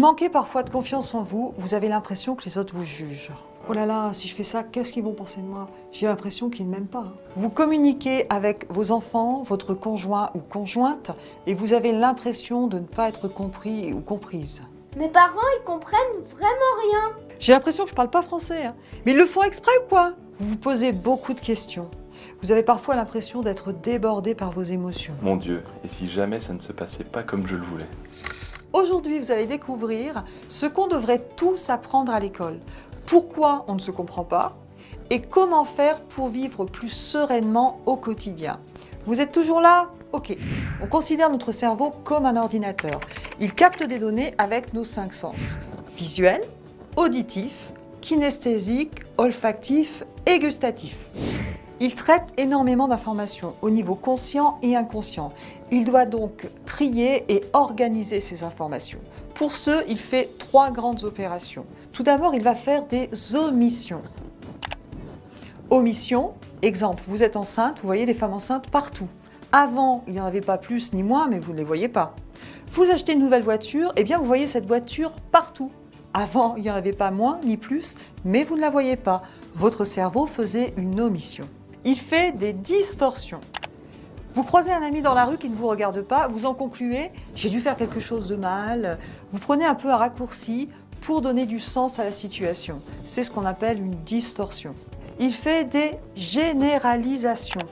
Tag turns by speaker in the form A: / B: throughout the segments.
A: manquez parfois de confiance en vous, vous avez l'impression que les autres vous jugent. Oh là là, si je fais ça, qu'est-ce qu'ils vont penser de moi? J'ai l'impression qu'ils ne m'aiment pas. Vous communiquez avec vos enfants, votre conjoint ou conjointe, et vous avez l'impression de ne pas être compris ou comprise.
B: Mes parents, ils comprennent vraiment rien.
A: J'ai l'impression que je parle pas français, hein. Mais ils le font exprès ou quoi? Vous vous posez beaucoup de questions. Vous avez parfois l'impression d'être débordé par vos émotions.
C: Mon Dieu, et si jamais ça ne se passait pas comme je le voulais?
A: Aujourd'hui, vous allez découvrir ce qu'on devrait tous apprendre à l'école. Pourquoi on ne se comprend pas et comment faire pour vivre plus sereinement au quotidien. Vous êtes toujours là? Ok. On considère notre cerveau comme un ordinateur. Il capte des données avec nos 5 sens. Visuel, auditif, kinesthésique, olfactif et gustatif. Il traite énormément d'informations au niveau conscient et inconscient. Il doit donc trier et organiser ces informations. Pour ce, il fait 3 grandes opérations. Tout d'abord, il va faire des omissions. Omission, exemple, vous êtes enceinte, vous voyez des femmes enceintes partout. Avant, il n'y en avait pas plus ni moins, mais vous ne les voyez pas. Vous achetez une nouvelle voiture, eh bien vous voyez cette voiture partout. Avant, il n'y en avait pas moins ni plus, mais vous ne la voyez pas. Votre cerveau faisait une omission. Il fait des distorsions. Vous croisez un ami dans la rue qui ne vous regarde pas, vous en concluez « j'ai dû faire quelque chose de mal ». Vous prenez un peu un raccourci pour donner du sens à la situation. C'est ce qu'on appelle une distorsion. Il fait des généralisations.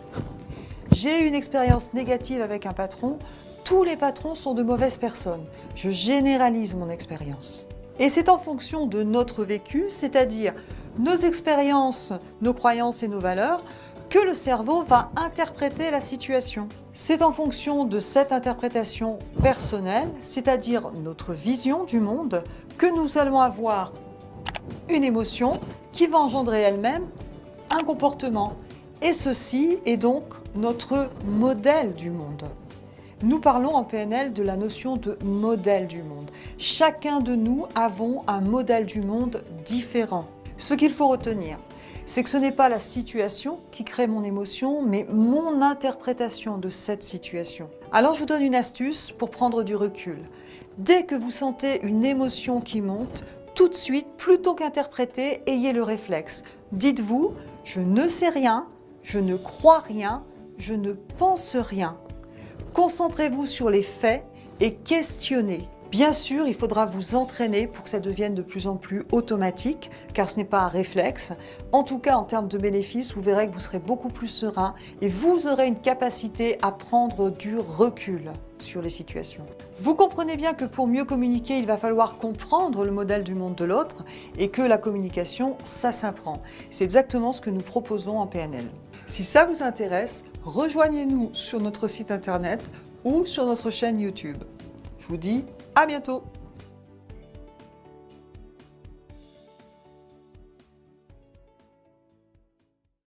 A: J'ai eu une expérience négative avec un patron, tous les patrons sont de mauvaises personnes. Je généralise mon expérience. Et c'est en fonction de notre vécu, c'est-à-dire nos expériences, nos croyances et nos valeurs, que le cerveau va interpréter la situation. C'est en fonction de cette interprétation personnelle, c'est-à-dire notre vision du monde, que nous allons avoir une émotion qui va engendrer elle-même un comportement. Et ceci est donc notre modèle du monde. Nous parlons en PNL de la notion de modèle du monde. Chacun de nous avons un modèle du monde différent. Ce qu'il faut retenir, c'est que ce n'est pas la situation qui crée mon émotion, mais mon interprétation de cette situation. Alors je vous donne une astuce pour prendre du recul. Dès que vous sentez une émotion qui monte, tout de suite, plutôt qu'interpréter, ayez le réflexe. Dites-vous, je ne sais rien, je ne crois rien, je ne pense rien. Concentrez-vous sur les faits et questionnez. Bien sûr, il faudra vous entraîner pour que ça devienne de plus en plus automatique, car ce n'est pas un réflexe. En tout cas, en termes de bénéfices, vous verrez que vous serez beaucoup plus serein et vous aurez une capacité à prendre du recul sur les situations. Vous comprenez bien que pour mieux communiquer, il va falloir comprendre le modèle du monde de l'autre et que la communication, ça s'apprend. C'est exactement ce que nous proposons en PNL. Si ça vous intéresse, rejoignez-nous sur notre site internet ou sur notre chaîne YouTube. Je vous dis à bientôt!